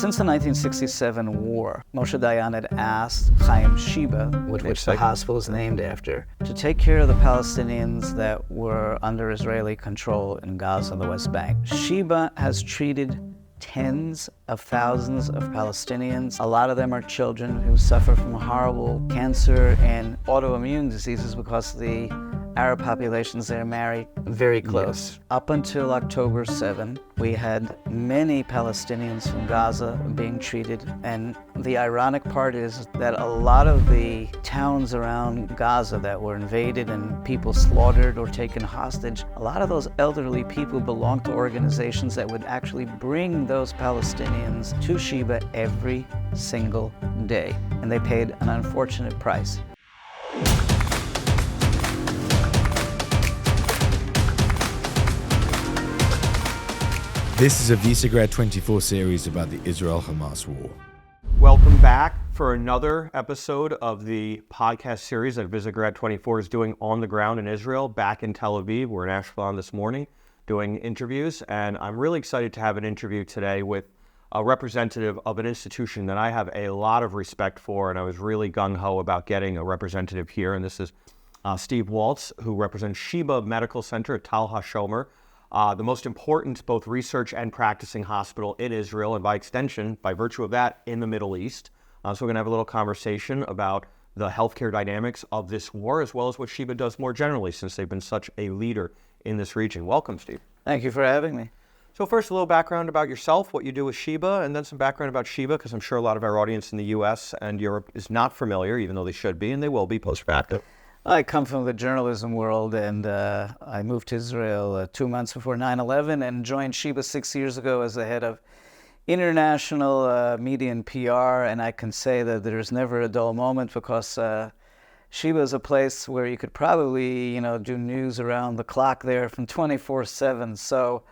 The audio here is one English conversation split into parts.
Since the 1967 war, Moshe Dayan had asked Chaim Sheba, which the hospital is named after, to take care of the Palestinians that were under Israeli control in Gaza and the West Bank. Sheba has treated tens of thousands of Palestinians. A lot of them are children who suffer from horrible cancer and autoimmune diseases because the Arab populations there marry very close. Yes. Up until October 7, we had many Palestinians from Gaza being treated, and the ironic part is that a lot of the towns around Gaza that were invaded and people slaughtered or taken hostage, a lot of those elderly people belonged to organizations that would actually bring those Palestinians to Sheba every single day, and they paid an unfortunate price. This is a Visegrad 24 series about the Israel-Hamas war. Welcome back for another episode of the podcast series that Visegrad 24 is doing on the ground in Israel, back in Tel Aviv. We're in Ashkelon this morning doing interviews, and I'm really excited to have an interview today with a representative of an institution that I have a lot of respect for, and I was really gung-ho about getting a representative here, and this is Steve Walz, who represents Sheba Medical Center at Tal HaShomer, the most important both research and practicing hospital in Israel, and by extension, by virtue of that, in the Middle East. So we're going to have a little conversation about the healthcare dynamics of this war, as well as what Sheba does more generally, since they've been such a leader in this region. Welcome, Steve. Thank you for having me. So first, a little background about yourself, what you do with Sheba, and then some background about Sheba, because I'm sure a lot of our audience in the U.S. and Europe is not familiar, even though they should be, and they will be post-facto. I come from the journalism world, and I moved to Israel 2 months before 9/11 and joined Sheba 6 years ago as the head of international media and PR, and I can say that there's never a dull moment because Sheba is a place where you could probably, do news around the clock there from 24/7. So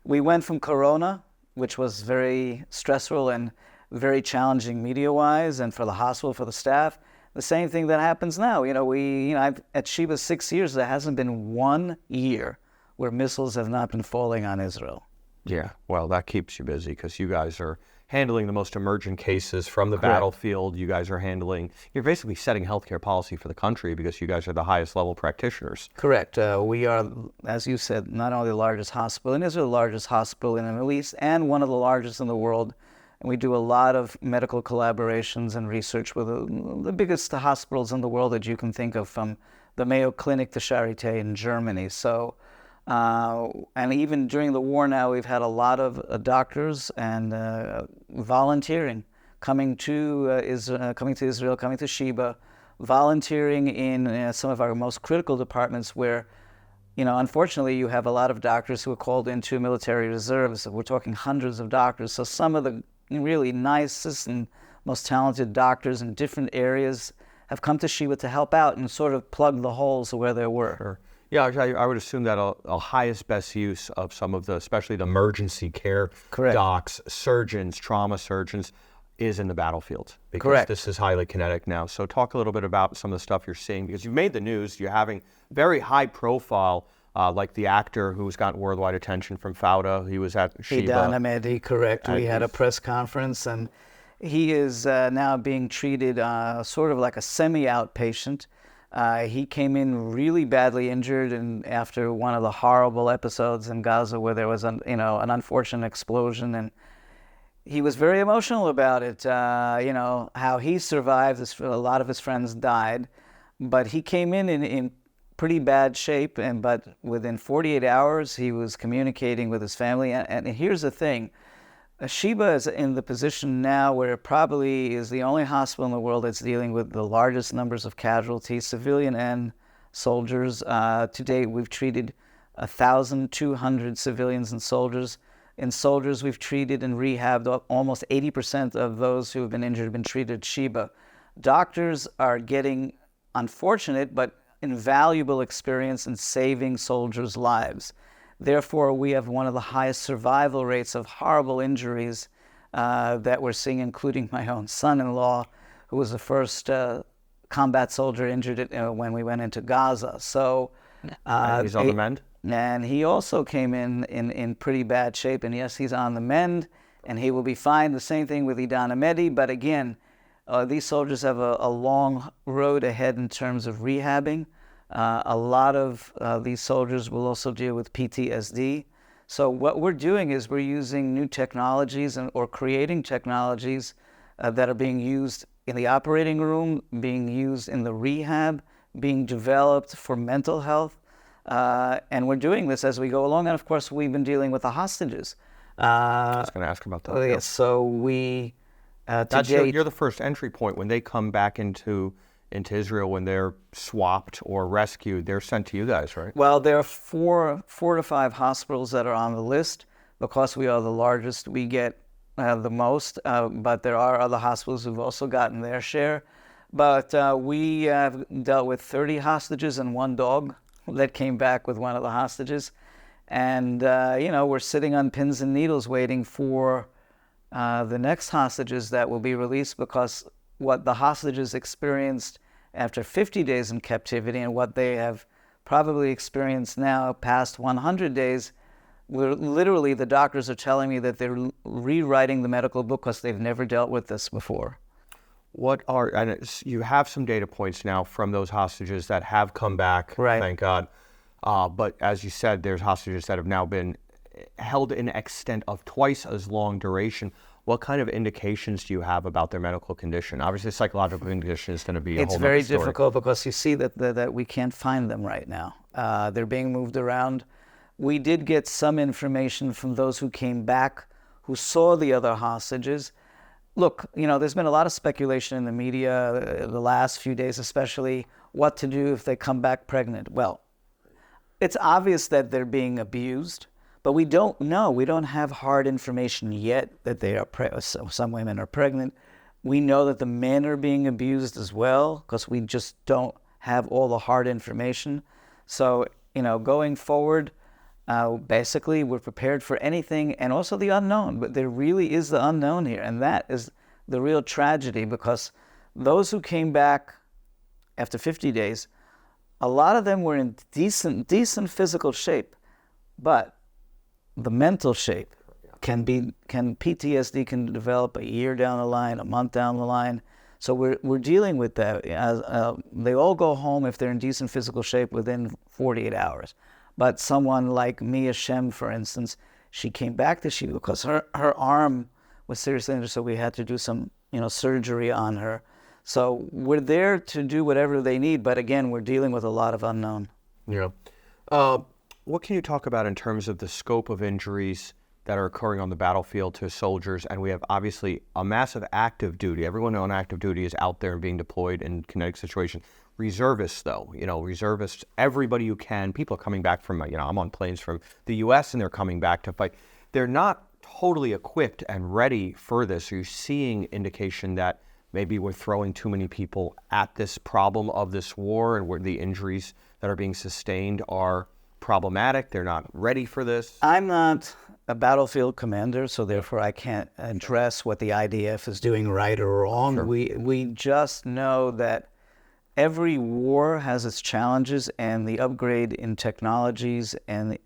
we went from Corona, which was very stressful and very challenging media-wise, and for the hospital, for the staff. The same thing that happens now. I've at Sheba 6 years, there hasn't been 1 year where missiles have not been falling on Israel. Yeah, well, that keeps you busy because you guys are handling the most emergent cases from the Correct. Battlefield. You guys are you're basically setting healthcare policy for the country because you guys are the highest level practitioners. Correct. We are, as you said, not only the largest hospital in Israel, the largest hospital in the Middle East, and one of the largest in the world. And we do a lot of medical collaborations and research with the biggest hospitals in the world that you can think of, from the Mayo Clinic to Charité in Germany. So, and even during the war now, we've had a lot of doctors and volunteering coming to Israel, coming to Sheba, volunteering in some of our most critical departments where, unfortunately, you have a lot of doctors who are called into military reserves. We're talking hundreds of doctors. So some of the really nicest and most talented doctors in different areas have come to Sheba to help out and sort of plug the holes where there were. Sure. Yeah, I would assume that a highest best use of some of especially the emergency care Correct. Docs, surgeons, trauma surgeons, is in the battlefield. Because Correct. This is highly kinetic now. So talk a little bit about some of the stuff you're seeing, because you've made the news. You're having very high profile, like the actor who's gotten worldwide attention from Fauda. He was at Sheba. Hidan Ahmedi, correct. We had a press conference, and he is now being treated sort of like a semi-outpatient. He came in really badly injured, and after one of the horrible episodes in Gaza where there was an unfortunate explosion, and he was very emotional about it. How he survived. A lot of his friends died, but he came in pretty bad shape, but within 48 hours, he was communicating with his family. And here's the thing. Sheba is in the position now where it probably is the only hospital in the world that's dealing with the largest numbers of casualties, civilian and soldiers. To date, we've treated 1,200 civilians and soldiers. In soldiers, we've treated and rehabbed almost 80% of those who have been injured have been treated at Sheba. Doctors are getting unfortunate but invaluable experience in saving soldiers' lives. Therefore, we have one of the highest survival rates of horrible injuries that we're seeing, including my own son-in-law, who was the first combat soldier injured when we went into Gaza. So he's on the mend? And he also came in pretty bad shape. And yes, he's on the mend. and he will be fine. The same thing with Idan Ahmedi, but again, these soldiers have a long road ahead in terms of rehabbing. A lot of these soldiers will also deal with PTSD. So what we're doing is we're using new technologies or creating technologies that are being used in the operating room, being used in the rehab, being developed for mental health. And we're doing this as we go along. And of course, we've been dealing with the hostages. I was going to ask about that. Yes, so we, you're the first entry point. When they come back into Israel, when they're swapped or rescued, they're sent to you guys, right? Well, there are four to five hospitals that are on the list. Because we are the largest, we get the most, but there are other hospitals who've also gotten their share. But we have dealt with 30 hostages and one dog that came back with one of the hostages. And, we're sitting on pins and needles waiting for the next hostages that will be released, because what the hostages experienced after 50 days in captivity and what they have probably experienced now past 100 days, literally the doctors are telling me that they're rewriting the medical book because they've never dealt with this before. And you have some data points now from those hostages that have come back, right. Thank God. But as you said, there's hostages that have now been held in extent of twice as long duration. What kind of indications do you have about their medical condition? Obviously, psychological condition is going to be a whole It's very story. difficult because you see that we can't find them right now. They're being moved around. We did get some information from those who came back, who saw the other hostages. Look, there's been a lot of speculation in the media the last few days, especially what to do if they come back pregnant. Well, it's obvious that they're being abused, but we don't know. We don't have hard information yet that they are some women are pregnant. We know that the men are being abused as well, because we just don't have all the hard information. So, going forward, basically we're prepared for anything, and also the unknown. But there really is the unknown here, and that is the real tragedy, because those who came back after 50 days, a lot of them were in decent physical shape, but the mental shape PTSD can develop a year down the line, a month down the line. So we're dealing with that. They all go home if they're in decent physical shape within 48 hours. But someone like Mia Shem, for instance, she came back to Sheba because her arm was seriously injured, so we had to do some surgery on her. So we're there to do whatever they need, but again, we're dealing with a lot of unknown. Yeah. What can you talk about in terms of the scope of injuries that are occurring on the battlefield to soldiers? And we have obviously a massive active duty. Everyone on active duty is out there and being deployed in kinetic situations. Reservists, though, reservists, everybody who can. People are coming back from, I'm on planes from the U.S. and they're coming back to fight. They're not totally equipped and ready for this. Are you seeing indication that maybe we're throwing too many people at this problem of this war, and where the injuries that are being sustained are problematic? They're not ready for this? I'm not a battlefield commander, so therefore I can't address what the IDF is doing right or wrong. Sure. We just know that every war has its challenges, and the upgrade in technologies and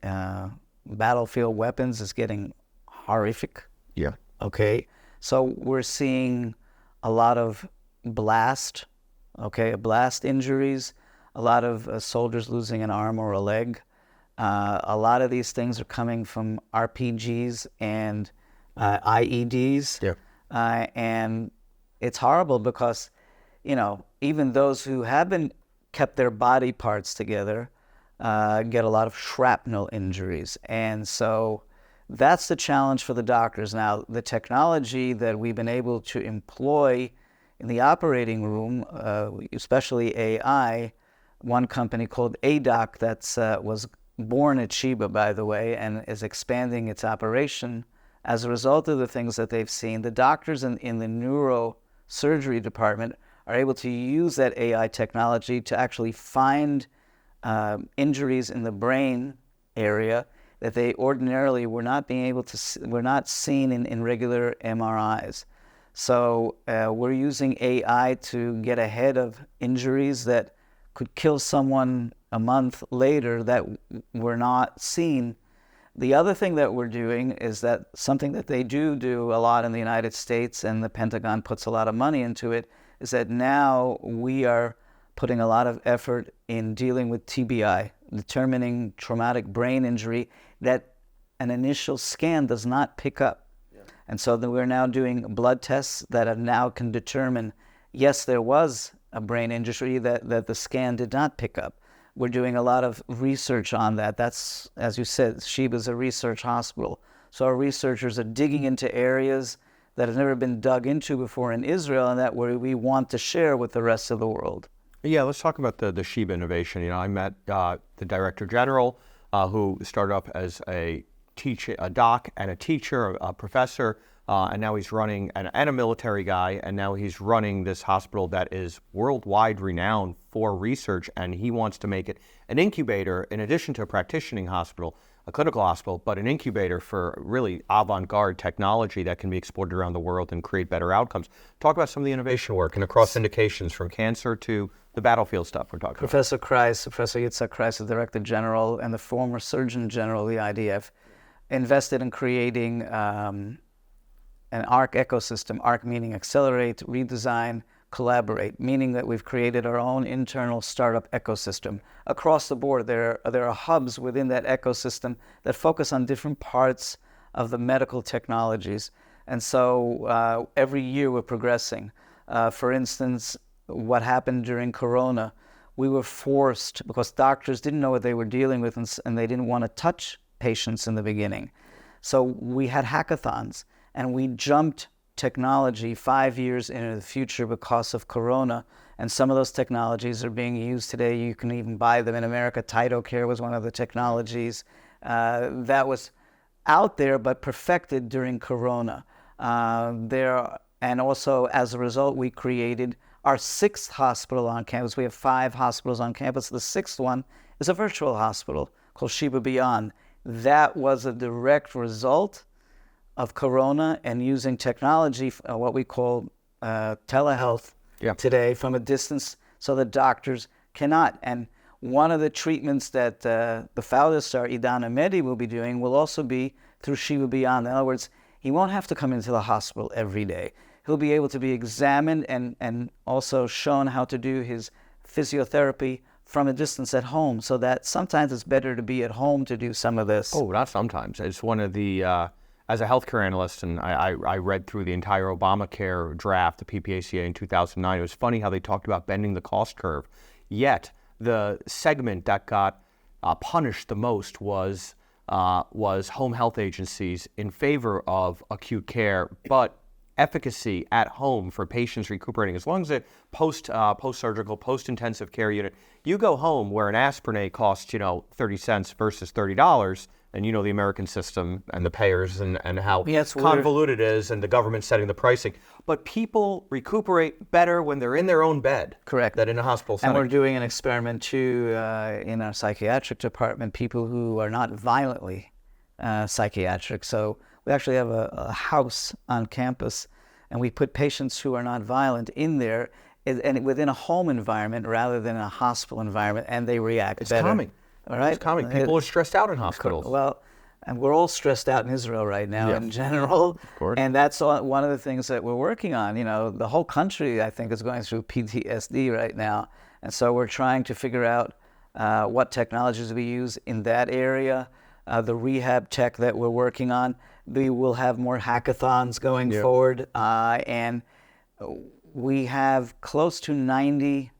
battlefield weapons is getting horrific. Yeah. Okay. So we're seeing a lot of blast injuries, a lot of soldiers losing an arm or a leg. A lot of these things are coming from RPGs and IEDs. Yeah. And it's horrible because, even those who have kept their body parts together get a lot of shrapnel injuries. And so that's the challenge for the doctors. Now, the technology that we've been able to employ in the operating room, especially AI, one company called ADOC that was born at Sheba, by the way, and is expanding its operation as a result of the things that they've seen. The doctors in the neurosurgery department are able to use that AI technology to actually find injuries in the brain area that they ordinarily were not seen in regular MRIs. So we're using AI to get ahead of injuries that could kill someone a month later that were not seen The other thing that we're doing is that something that they do a lot in the United States, and the Pentagon puts a lot of money into it, is that now we are putting a lot of effort in dealing with TBI, determining traumatic brain injury that an initial scan does not pick up. Yeah. And so that we're now doing blood tests that now can determine, yes, there was a brain injury that the scan did not pick up. We're doing a lot of research on that. That's, as you said, Sheba is a research hospital. So our researchers are digging into areas that have never been dug into before in Israel, and that we want to share with the rest of the world. Yeah, let's talk about the Sheba innovation. I met the Director General, who started up as a doc and a teacher, a professor, and now he's running, and a military guy, and now he's running this hospital that is worldwide renowned for research, and he wants to make it an incubator in addition to a practicing hospital, a clinical hospital, but an incubator for really avant-garde technology that can be exported around the world and create better outcomes. Talk about some of the innovation work and across indications from cancer to the battlefield stuff we're talking Professor Yitzhak Kreis, the Director General, and the former Surgeon General of the IDF, invested in creating an ARC ecosystem, ARC meaning accelerate, redesign, collaborate, meaning that we've created our own internal startup ecosystem. Across the board, there are hubs within that ecosystem that focus on different parts of the medical technologies. And so every year we're progressing. For instance, what happened during Corona, we were forced, because doctors didn't know what they were dealing with and they didn't want to touch patients in the beginning. So we had hackathons, and we jumped technology 5 years into the future because of Corona. And some of those technologies are being used today. You can even buy them in America. TytoCare was one of the technologies that was out there but perfected during Corona. And also, as a result, we created our 6th hospital on campus. We have 5 hospitals on campus. The 6th one is a virtual hospital called Sheba Beyond. That was a direct result of Corona and using technology, what we call telehealth today, from a distance, so that doctors cannot. And one of the treatments that the founder star, Idan Amedi, will be doing will also be through Sheba Beyond. In other words, he won't have to come into the hospital every day. He'll be able to be examined and also shown how to do his physiotherapy from a distance at home, so that sometimes it's better to be at home to do some of this. Oh, not sometimes. It's one of the, as a healthcare analyst, and I read through the entire Obamacare draft, the PPACA in 2009, it was funny how they talked about bending the cost curve. Yet, the segment that got punished the most was home health agencies in favor of acute care, but efficacy at home for patients recuperating. As long as a post-surgical, post-intensive care unit, you go home where an aspirin costs, 30 cents versus $30, and the American system and the payers and how convoluted it is, and the government setting the pricing. But people recuperate better when they're in their own bed. Correct. Than in a hospital setting. And we're doing an experiment too in our psychiatric department, people who are not violently psychiatric. So we actually have a house on campus, and we put patients who are not violent in there and within a home environment rather than a hospital environment, and they react better. It's calming. All right? It's calming. People are stressed out in hospitals. Well, and we're all stressed out in Israel right now in general. Of course. And that's one of the things that we're working on. The whole country, I think, is going through PTSD right now. And so we're trying to figure out what technologies we use in that area, the rehab tech that we're working on. We will have more hackathons going forward. And we have close to 90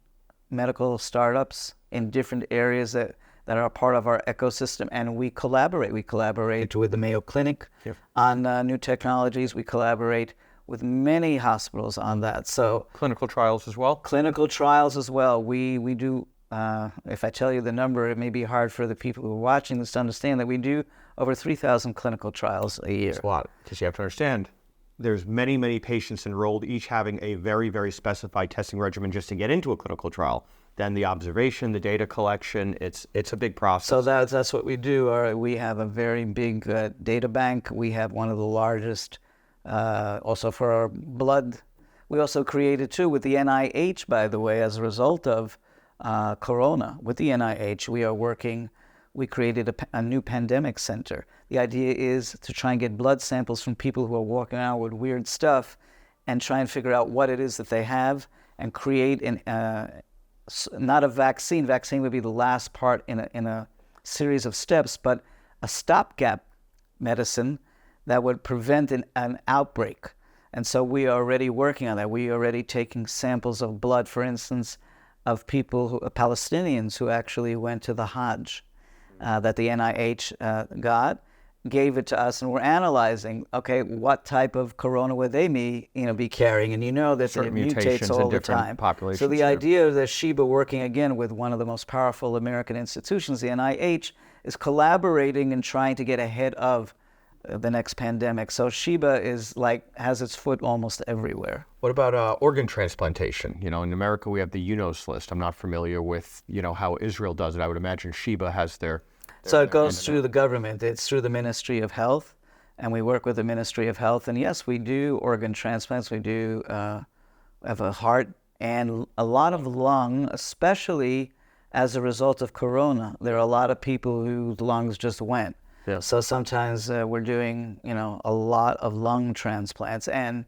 medical startups in different areas that are part of our ecosystem, and we collaborate. We collaborate with the Mayo Clinic on new technologies. We collaborate with many hospitals on that. So clinical trials as well? Clinical trials as well. We do, if I tell you the number, it may be hard for the people who are watching this to understand that we do over 3,000 clinical trials a year. That's a lot, because you have to understand, there's many, many patients enrolled, each having a very, very specified testing regimen just to get into a clinical trial. Then the observation, the data collection, it's a big process. So that's what we do. We have a very big data bank. We have one of the largest, also for our blood. We also created too with the NIH, by the way, as a result of Corona. With the NIH, we created a new pandemic center. The idea is to try and get blood samples from people who are walking around with weird stuff and try and figure out what it is that they have and create not a vaccine. Vaccine would be the last part in a series of steps, but a stopgap medicine that would prevent an outbreak. And so we are already working on that. We are already taking samples of blood, for instance, of people, Palestinians who actually went to the Hajj, that the NIH got, gave it to us, and we're analyzing, okay, what type of corona would they be carrying? And that certain it mutates all the time. So the idea that Sheba, working again with one of the most powerful American institutions, the NIH, is collaborating and trying to get ahead of the next pandemic. So Sheba has its foot almost everywhere. What about organ transplantation? In America we have the UNOS list. I'm not familiar with how Israel does it. I would imagine Sheba has their so it goes through the government. It's through the Ministry of Health, and we work with the Ministry of Health. And yes, we do organ transplants. We do have a heart and a lot of lung, especially as a result of corona. There are a lot of people whose lungs just went. Yeah. So sometimes we're doing, a lot of lung transplants. And,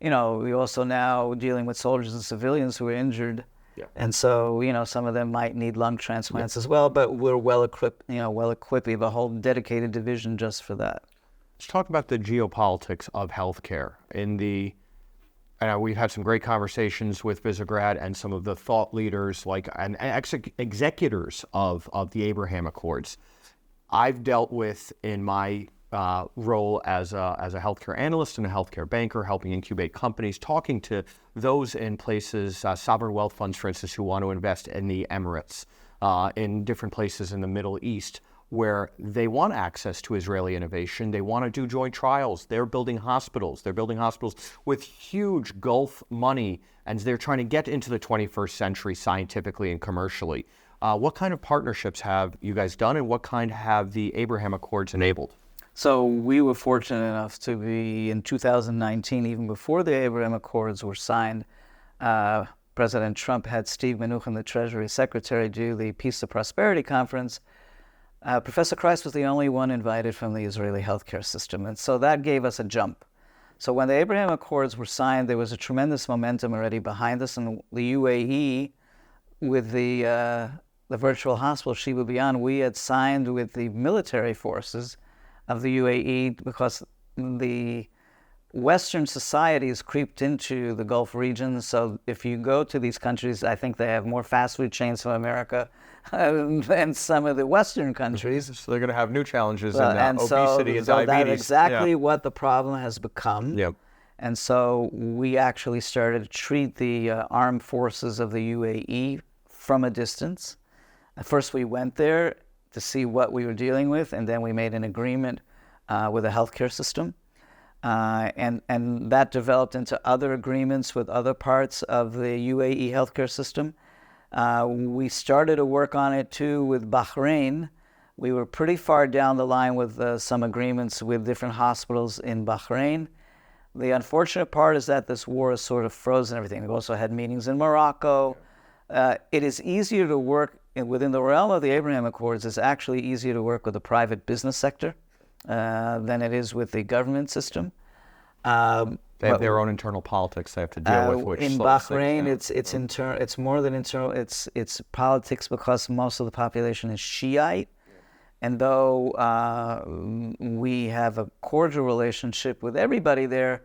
we also now dealing with soldiers and civilians who are injured. Yeah. And so, some of them might need lung transplants as well, but we're well equipped. We have a whole dedicated division just for that. Let's talk about the geopolitics of healthcare. We've had some great conversations with Visegrad and some of the thought leaders and executors of the Abraham Accords. I've dealt with, in my role as a healthcare analyst and a healthcare banker, helping incubate companies, talking to those in places, sovereign wealth funds, for instance, who want to invest in the Emirates, in different places in the Middle East, where they want access to Israeli innovation. They want to do joint trials. They're building hospitals. They're building hospitals with huge Gulf money, and they're trying to get into the 21st century scientifically and commercially. What kind of partnerships have you guys done, and what kind have the Abraham Accords enabled? So we were fortunate enough to be in 2019, even before the Abraham Accords were signed. President Trump had Steve Mnuchin, the Treasury Secretary, do the Peace to Prosperity Conference. Professor Christ was the only one invited from the Israeli healthcare system, and so that gave us a jump. So when the Abraham Accords were signed, there was a tremendous momentum already behind us, and the UAE, with the virtual hospital Sheba Beyond, we had signed with the military forces of the UAE because the Western societies creeped into the Gulf region. So if you go to these countries, I think they have more fast food chains from America than some of the Western countries. So they're going to have new challenges in obesity and diabetes. That's exactly what the problem has become. Yep. And so we actually started to treat the armed forces of the UAE from a distance. At first we went there to see what we were dealing with, and then we made an agreement with the healthcare system. And that developed into other agreements with other parts of the UAE healthcare system. We started to work on it too with Bahrain. We were pretty far down the line with some agreements with different hospitals in Bahrain. The unfortunate part is that this war has sort of frozen everything. We've also had meetings in Morocco. It is easier to work within the realm of the Abraham Accords. It's actually easier to work with the private business sector than it is with the government system. They have their own internal politics they have to deal with. Which in Bahrain, it's more than internal. It's politics because most of the population is Shiite, and though we have a cordial relationship with everybody there,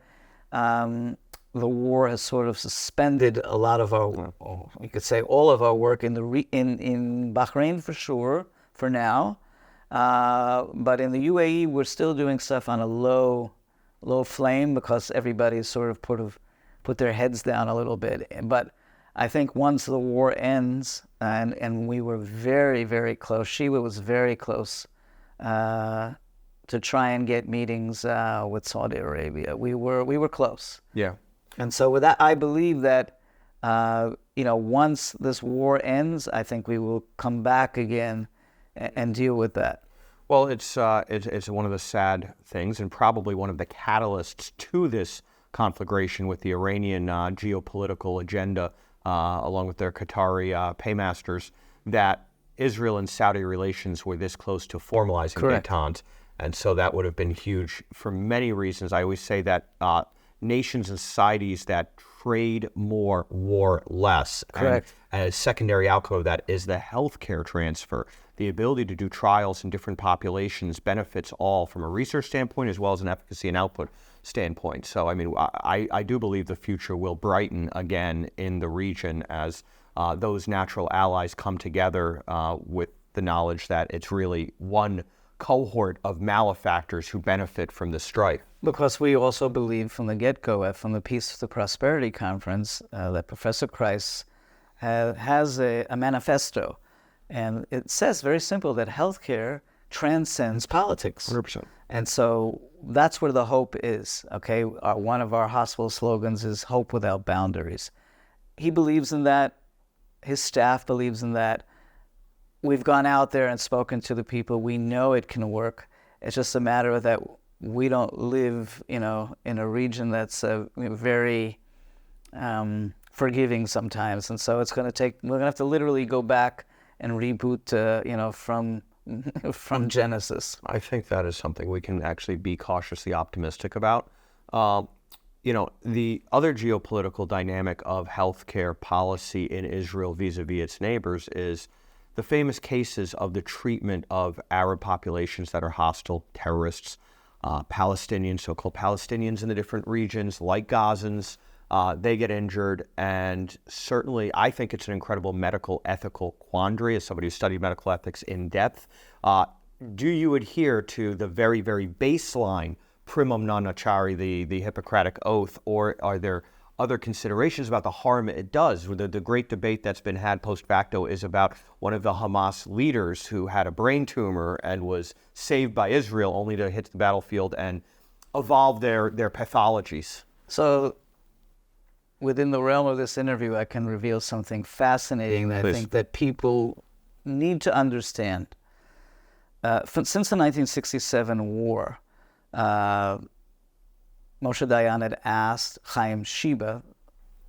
the war has sort of suspended a lot of our, you could say, all of our work in Bahrain for sure for now, but in the UAE we're still doing stuff on a low flame because everybody's sort of put their heads down a little bit. But I think once the war ends, and we were very, very close, Sheba was very close to try and get meetings with Saudi Arabia. We were close. Yeah. And so with that, I believe that once this war ends, I think we will come back again and deal with that. Well, it's one of the sad things, and probably one of the catalysts to this conflagration with the Iranian geopolitical agenda, along with their Qatari paymasters, that Israel and Saudi relations were this close to formalizing Correct. détente. And so that would have been huge for many reasons. I always say that nations and societies that trade more, war less. Correct. And a secondary outcome of that is the healthcare transfer. The ability to do trials in different populations benefits all from a research standpoint as well as an efficacy and output standpoint. So, I mean, I do believe the future will brighten again in the region as those natural allies come together with the knowledge that it's really one cohort of malefactors who benefit from the strife. Because we also believe from the get-go, from the Peace to Prosperity Conference, that Professor Christ has a manifesto. And it says very simple that healthcare transcends politics. 100%. And so that's where the hope is, okay? One of our hospital slogans is hope without boundaries. He believes in that. His staff believes in that. We've gone out there and spoken to the people. We know it can work. It's just a matter of that we don't live, in a region that's very forgiving sometimes. And so we're going to have to literally go back and reboot, from Genesis. I think that is something we can actually be cautiously optimistic about. The other geopolitical dynamic of healthcare policy in Israel vis-a-vis its neighbors is the famous cases of the treatment of Arab populations that are hostile, terrorists, Palestinians, so-called Palestinians in the different regions, like Gazans. They get injured, and certainly I think it's an incredible medical ethical quandary as somebody who studied medical ethics in depth. Do you adhere to the very, very baseline primum non nocere, the Hippocratic oath, or are there other considerations about the harm it does? The great debate that's been had post facto is about one of the Hamas leaders who had a brain tumor and was saved by Israel only to hit the battlefield and evolve their pathologies. So within the realm of this interview, I can reveal something fascinating that I think that people need to understand. Since the 1967 war, Moshe Dayan had asked Chaim Sheba,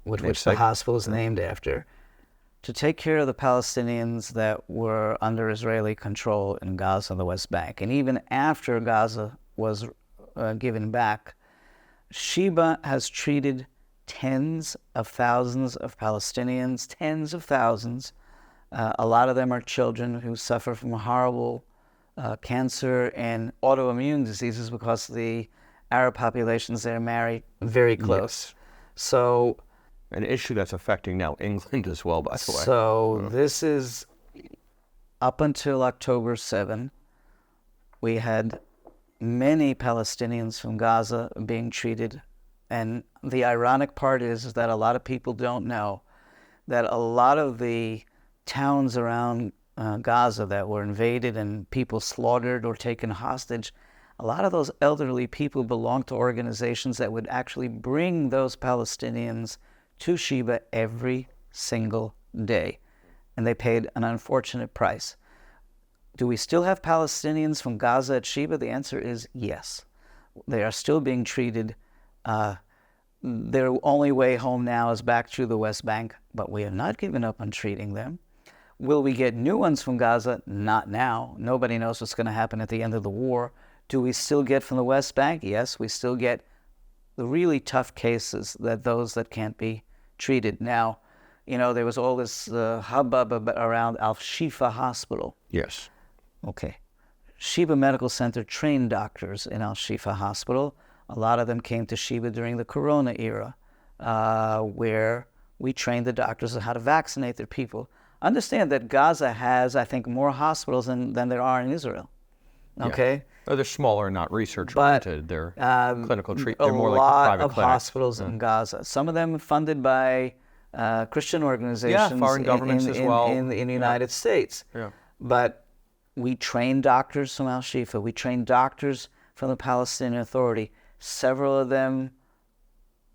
which the hospital is named after, to take care of the Palestinians that were under Israeli control in Gaza and the West Bank. And even after Gaza was given back, Sheba has treated tens of thousands of Palestinians, tens of thousands. A lot of them are children who suffer from horrible cancer and autoimmune diseases because the Arab populations there marry very close. Yes. So, an issue that's affecting now England as well, by the way. So this is up until October 7. We had many Palestinians from Gaza being treated. And the ironic part is that a lot of people don't know that a lot of the towns around Gaza that were invaded and people slaughtered or taken hostage, a lot of those elderly people belonged to organizations that would actually bring those Palestinians to Sheba every single day. And they paid an unfortunate price. Do we still have Palestinians from Gaza at Sheba? The answer is yes. They are still being treated. Their only way home now is back through the West Bank, but we have not given up on treating them. Will we get new ones from Gaza? Not now. Nobody knows what's going to happen at the end of the war. Do we still get from the West Bank? Yes, we still get the really tough cases, those that can't be treated. Now, there was all this hubbub around Al-Shifa Hospital. Yes. Okay. Sheba Medical Center trained doctors in Al-Shifa Hospital. A lot of them came to Sheba during the Corona era, where we trained the doctors on how to vaccinate their people. Understand that Gaza has, I think, more hospitals than there are in Israel. Okay? Yeah. Oh, they're smaller, not research-oriented. They're clinical treatment. They're more like private clinics. A lot of hospitals in Gaza. Some of them funded by Christian organizations. Foreign governments as well. In the United States. Yeah. But we trained doctors from Al-Shifa. We trained doctors from the Palestinian Authority. Several of them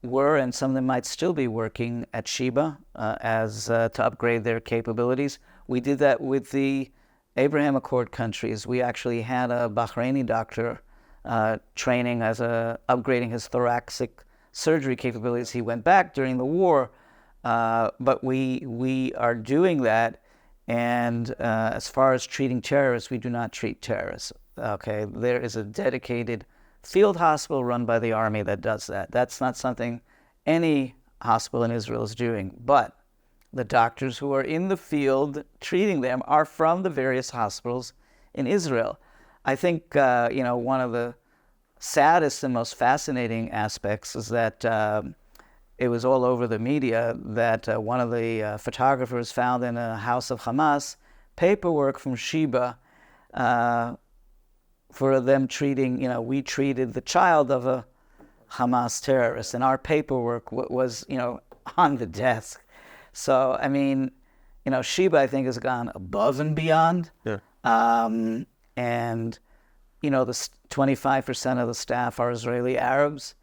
were, and some of them might still be working at Sheba to upgrade their capabilities. We did that with the Abraham Accord countries. We actually had a Bahraini doctor training upgrading his thoracic surgery capabilities. He went back during the war, but we are doing that. And as far as treating terrorists, we do not treat terrorists. Okay, there is a dedicated field hospital run by the army that does that. That's not something any hospital in Israel is doing. But the doctors who are in the field treating them are from the various hospitals in Israel. I think, one of the saddest and most fascinating aspects is that it was all over the media that one of the photographers found in a house of Hamas paperwork from Sheba for them treating, we treated the child of a Hamas terrorist, and our paperwork was, on the desk. So, Sheba, I think, has gone above and beyond. Yeah. And, the 25% of the staff are Israeli Arabs,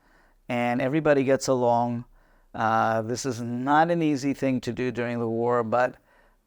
and everybody gets along. This is not an easy thing to do during the war, but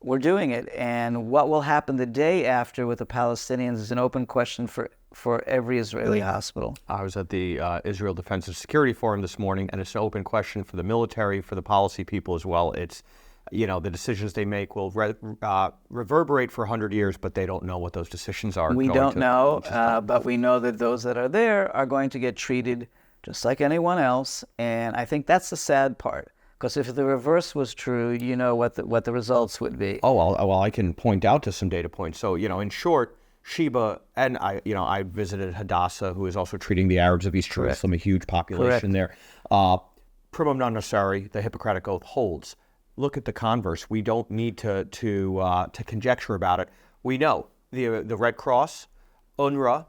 we're doing it. And what will happen the day after with the Palestinians is an open question for every Israeli hospital. I was at the Israel Defense and Security Forum this morning, and it's an open question for the military, for the policy people as well. It's, the decisions they make will reverberate for 100 years, but they don't know what those decisions are. We don't know, but we know that those that are there are going to get treated just like anyone else. And I think that's the sad part, because if the reverse was true, you know what the results would be. Oh, well, I can point out to some data points. So, in short, Sheba, and I visited Hadassah, who is also treating the Arabs of East Jerusalem, a huge population there. Primum non nocere, the Hippocratic Oath holds. Look at the converse. We don't need to conjecture about it. We know the Red Cross, UNRWA,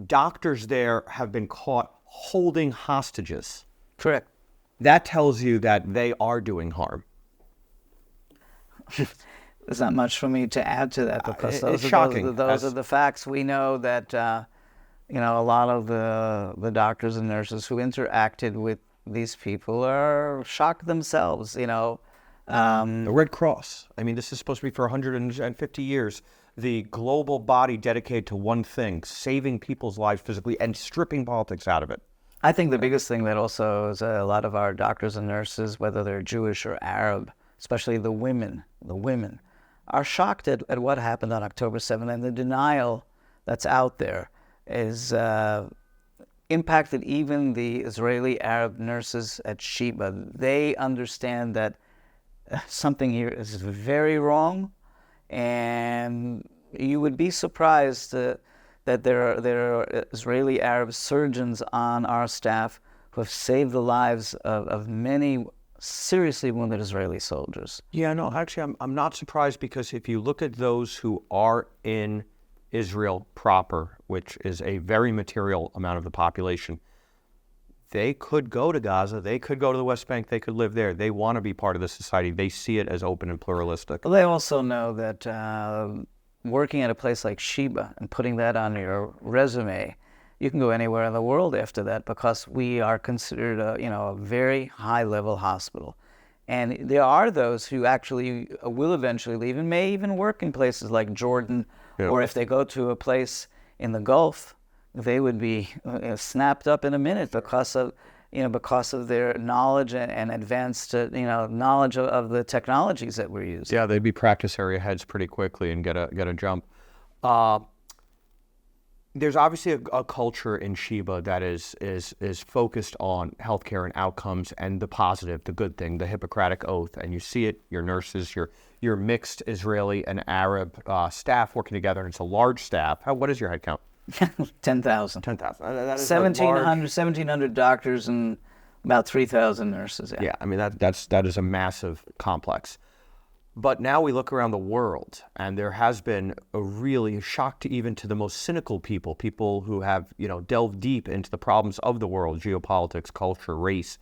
doctors there have been caught holding hostages. Correct. That tells you that they are doing harm. There's not much for me to add to that, because it's shocking. Those are the facts. We know that a lot of the doctors and nurses who interacted with these people are shocked themselves. The Red Cross. This is supposed to be for 150 years. The global body dedicated to one thing: saving people's lives physically and stripping politics out of it. I think the biggest thing that also is a lot of our doctors and nurses, whether they're Jewish or Arab, especially the women, are shocked at what happened on October 7th, and the denial that's out there is impacted even the Israeli Arab nurses at Sheba. They understand that something here is very wrong, and you would be surprised that there are Israeli Arab surgeons on our staff who have saved the lives of many seriously wounded Israeli soldiers. Yeah, no, actually, I'm not surprised, because if you look at those who are in Israel proper, which is a very material amount of the population, they could go to Gaza, they could go to the West Bank, they could live there. They want to be part of the society. They see it as open and pluralistic. Well, they also know that working at a place like Sheba and putting that on your resume, you can go anywhere in the world after that, because we are considered a very high-level hospital. And there are those who actually will eventually leave and may even work in places like Jordan, or if they go to a place in the Gulf, they would be snapped up in a minute because of their knowledge and advanced knowledge of the technologies that we're using. Yeah, they'd be practice area heads pretty quickly and get a jump. There's obviously a culture in Sheba that is focused on healthcare and outcomes and the positive, the good thing, the Hippocratic Oath, and you see it. Your nurses, your mixed Israeli and Arab staff working together, and it's a large staff. What is your head count? 10,000. 10,000. 1,700 doctors and about 3,000 nurses. Yeah, that is a massive complex. But now we look around the world, and there has been a really shock to the most cynical people who have delved deep into the problems of the world, geopolitics, culture, race,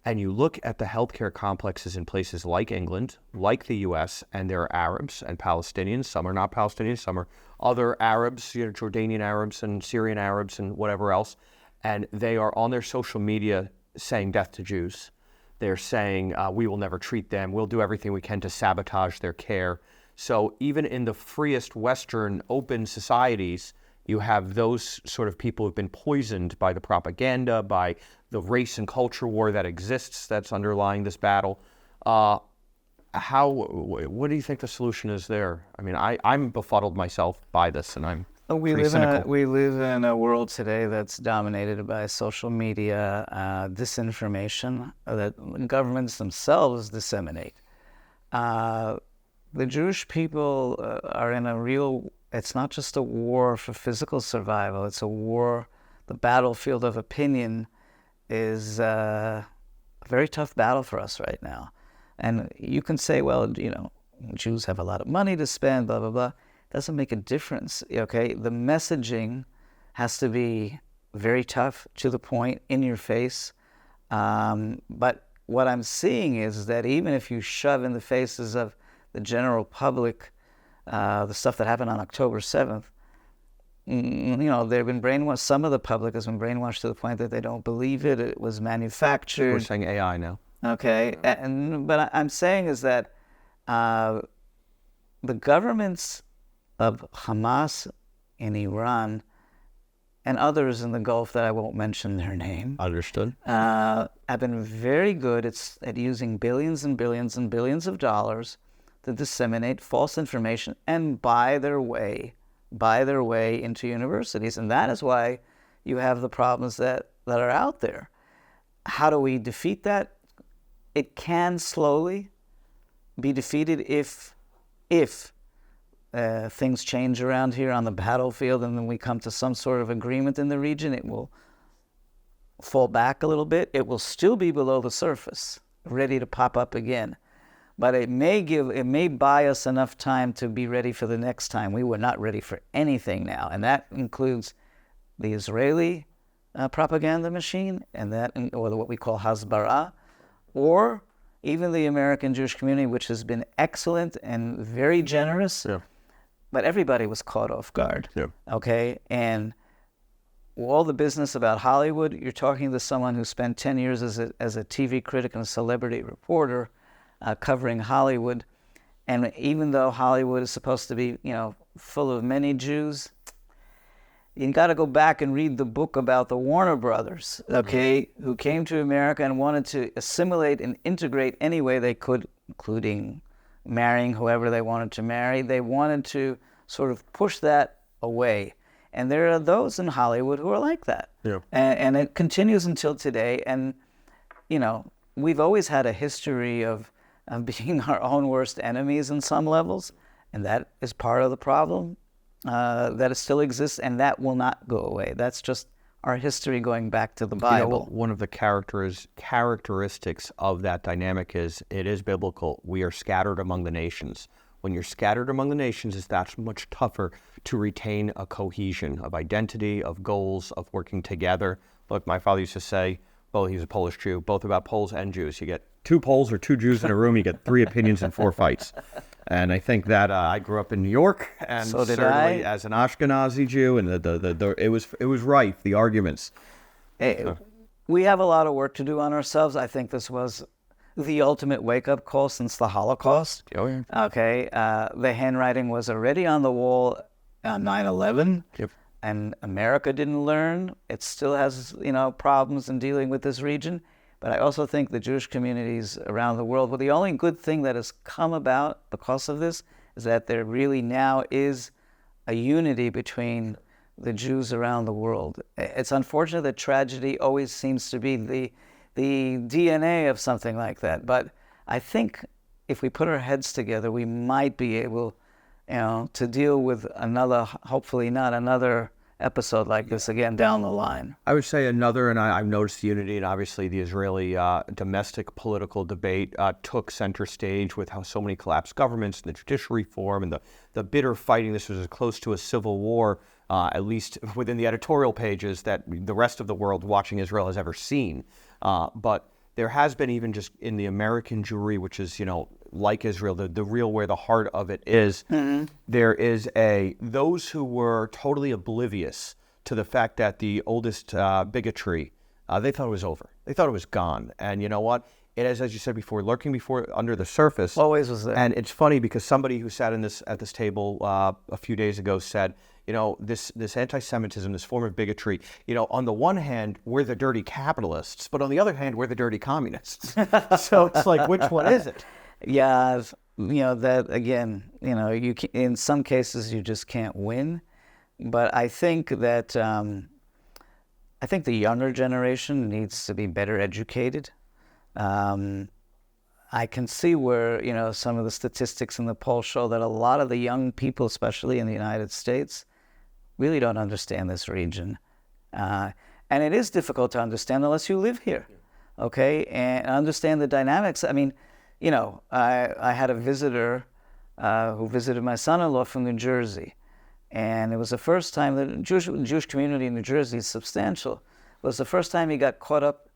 and you look at the healthcare complexes in places like England, like the U.S., and there are Arabs and Palestinians. Some are not Palestinians, some are other Arabs, Jordanian Arabs and Syrian Arabs and whatever else, and they are on their social media saying death to Jews. They're saying we will never treat them. We'll do everything we can to sabotage their care. So even in the freest Western open societies, you have those sort of people who've been poisoned by the propaganda, by the race and culture war that exists that's underlying this battle. What do you think the solution is there? I'm befuddled myself by this, and Pretty cynical. We live in a world today that's dominated by social media, disinformation that governments themselves disseminate. The Jewish people are in a real, it's not just a war for physical survival, it's a war, the battlefield of opinion is a very tough battle for us right now. And you can say, well, Jews have a lot of money to spend, blah, blah, blah. Doesn't make a difference, okay? The messaging has to be very tough, to the point, in your face. But what I'm seeing is that even if you shove in the faces of the general public the stuff that happened on October 7th, they've been brainwashed. Some of the public has been brainwashed to the point that they don't believe it. It was manufactured. We're saying AI now. Okay, but I'm saying is that the governments of Hamas in Iran and others in the Gulf that I won't mention their name. Understood. Have been very good at using billions and billions and billions of dollars to disseminate false information and buy their way into universities. And that is why you have the problems that are out there. How do we defeat that? It can slowly be defeated if things change around here on the battlefield and then we come to some sort of agreement in the region. It will fall back a little bit. It will still be below the surface, ready to pop up again. But it may buy us enough time to be ready for the next time. We were not ready for anything now, and that includes the Israeli propaganda machine, or what we call Hasbara, or even the American Jewish community, which has been excellent and very generous. Yeah. But everybody was caught off guard. Yeah. Okay, and all the business about Hollywood. You're talking to someone who spent 10 years as a TV critic and a celebrity reporter. Covering Hollywood, and even though Hollywood is supposed to be, full of many Jews, you got to go back and read the book about the Warner Brothers, okay, who came to America and wanted to assimilate and integrate any way they could, including marrying whoever they wanted to marry. They wanted to sort of push that away, and there are those in Hollywood who are like that, and it continues until today. And we've always had a history of being our own worst enemies in some levels, and that is part of the problem that it still exists, and that will not go away. That's just our history going back to the Bible. One of the characteristics of that dynamic is it is biblical. We are scattered among the nations. When you're scattered among the nations, it's that much tougher to retain a cohesion of identity, of goals, of working together. Look, my father used to say, well, he's a Polish Jew, both about Poles and Jews. You get 2 Poles or 2 Jews in a room, you get 3 opinions and 4 fights. And I think that I grew up in New York, and so did certainly I. As an Ashkenazi Jew, and it was rife, the arguments. Hey, we have a lot of work to do on ourselves. I think this was the ultimate wake-up call since the Holocaust. Oh, yeah. Okay, the handwriting was already on the wall on 9/11. Yep. And America didn't learn. It still has, problems in dealing with this region. But I also think the Jewish communities around the world, well, the only good thing that has come about because of this is that there really now is a unity between the Jews around the world. It's unfortunate that tragedy always seems to be the DNA of something like that. But I think if we put our heads together, we might be able to deal with another, hopefully not another episode like this again down the line. I would say another, and I've noticed unity, and obviously the Israeli domestic political debate took center stage with how so many collapsed governments and the judicial reform and the bitter fighting. This was as close to a civil war, at least within the editorial pages, that the rest of the world watching Israel has ever seen. But there has been, even just in the American Jewry, which is, like Israel, the real where the heart of it is, there is those who were totally oblivious to the fact that the oldest bigotry, they thought it was over. They thought it was gone. And you know what? It is, as you said before, lurking under the surface. Always was there. And it's funny because somebody who sat at this table a few days ago said, this anti-Semitism, this form of bigotry, on the one hand, we're the dirty capitalists, but on the other hand, we're the dirty communists. So it's like, which one is it? Yeah, that again, in some cases you just can't win. But I think that I think the younger generation needs to be better educated. I can see where, some of the statistics in the poll show that a lot of the young people, especially in the United States, really don't understand this region. And it is difficult to understand unless you live here, okay, and understand the dynamics. I mean, I had a visitor who visited my son-in-law from New Jersey, and it was the first time that the Jewish community in New Jersey is substantial. It was the first time he got caught up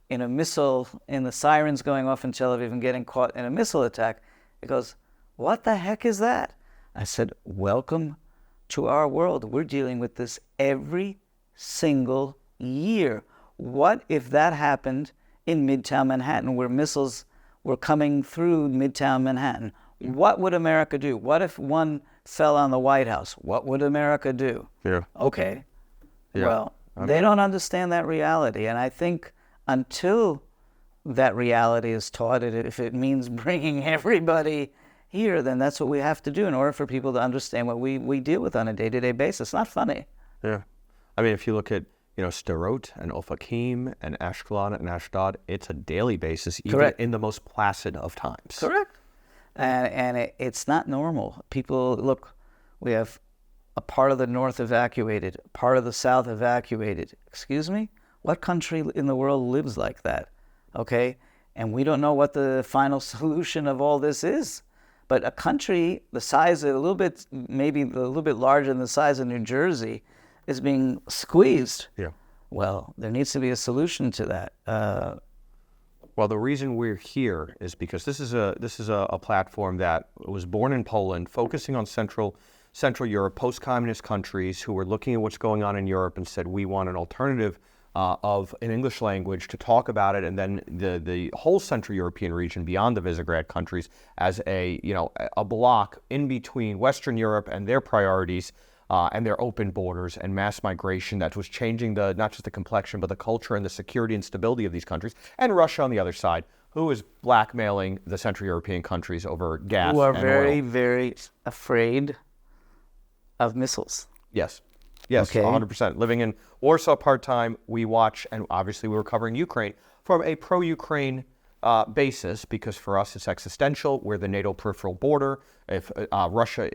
in a missile, in the sirens going off in Tel Aviv and getting caught in a missile attack. He goes, "What the heck is that?" I said, "Welcome to our world. We're dealing with this every single year. What if that happened in Midtown Manhattan, where missiles were coming through Midtown Manhattan? What would America do? What if one fell on the White House? What would America do?" Yeah. Okay. Yeah. Well, they don't understand that reality. And I think until that reality is taught, if it means bringing everybody here, then that's what we have to do in order for people to understand what we deal with on a day-to-day basis. It's not funny. Yeah. I mean, if you look at, Sderot and Ofakim and Ashkelon and Ashdod, it's a daily basis, even Correct. in the most placid of times. Correct. And it's not normal. People, look, we have a part of the north evacuated, a part of the south evacuated. Excuse me? What country in the world lives like that? Okay? And we don't know what the final solution of all this is. But a country the size of maybe a little bit larger than the size of New Jersey is being squeezed. Yeah. Well, there needs to be a solution to that. Well, the reason we're here is because this is a platform that was born in Poland, focusing on Central Europe, post-communist countries who were looking at what's going on in Europe and said, we want an alternative of an English language to talk about it, and then the whole Central European region beyond the Visegrad countries as a block in between Western Europe and their priorities and their open borders and mass migration that was changing not just the complexion, but the culture and the security and stability of these countries, and Russia on the other side, who is blackmailing the Central European countries over gas who are and very, oil. very afraid of missiles. Yes, Okay. 100%. Living in Warsaw part-time, we watch, and obviously we were covering Ukraine from a pro-Ukraine basis, because for us it's existential. We're the NATO peripheral border. If Russia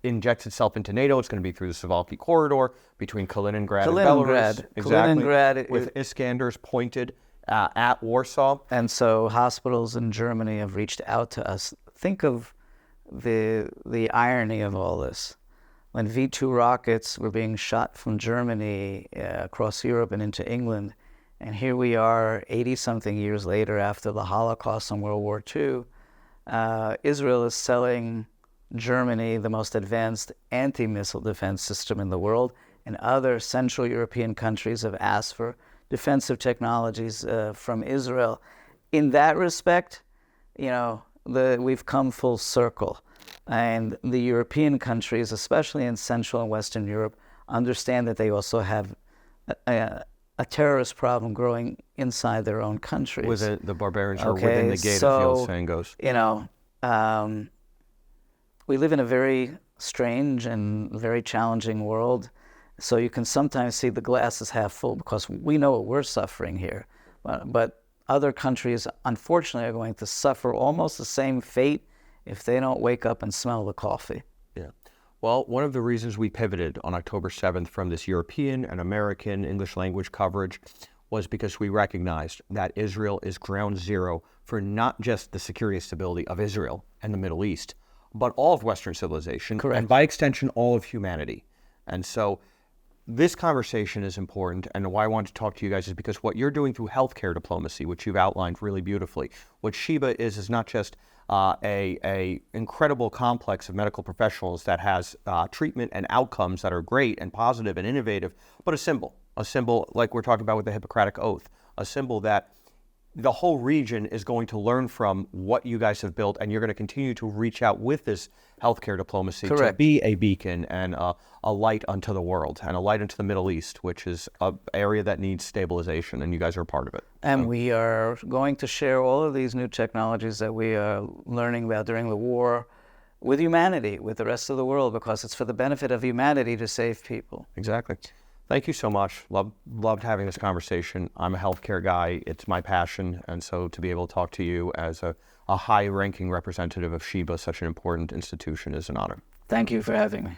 injects itself into NATO, it's going to be through the Suwalki corridor between Kaliningrad and Belarus. Exactly. Kaliningrad, with Iskanders pointed at Warsaw. And so hospitals in Germany have reached out to us. Think of the irony of all this. When V-2 rockets were being shot from Germany across Europe and into England, and here we are 80-something years later after the Holocaust and World War II, Israel is selling Germany the most advanced anti-missile defense system in the world, and other Central European countries have asked for defensive technologies from Israel. In that respect, we've come full circle. And the European countries, especially in Central and Western Europe, understand that they also have a terrorist problem growing inside their own countries. The barbarians are within the gate, as the old saying goes. We live in a very strange and very challenging world. So you can sometimes see the glass is half full because we know what we're suffering here. But other countries, unfortunately, are going to suffer almost the same fate if they don't wake up and smell the coffee. Yeah. Well, one of the reasons we pivoted on October 7th from this European and American English language coverage was because we recognized that Israel is ground zero for not just the security and stability of Israel and the Middle East, but all of Western civilization. Correct. And by extension, all of humanity. And so this conversation is important, and why I wanted to talk to you guys is because what you're doing through healthcare diplomacy, which you've outlined really beautifully, what Sheba is not just a incredible complex of medical professionals that has treatment and outcomes that are great and positive and innovative, but a symbol like we're talking about with the Hippocratic Oath, a symbol that the whole region is going to learn from what you guys have built, and you're going to continue to reach out with this healthcare diplomacy to be a beacon and a light unto the world and a light unto the Middle East, which is an area that needs stabilization, and you guys are a part of it. And we are going to share all of these new technologies that we are learning about during the war with humanity, with the rest of the world, because it's for the benefit of humanity to save people. Exactly. Thank you so much. Loved having this conversation. I'm a healthcare guy. It's my passion. And so to be able to talk to you as a high-ranking representative of Sheba, such an important institution, is an honor. Thank you for having me.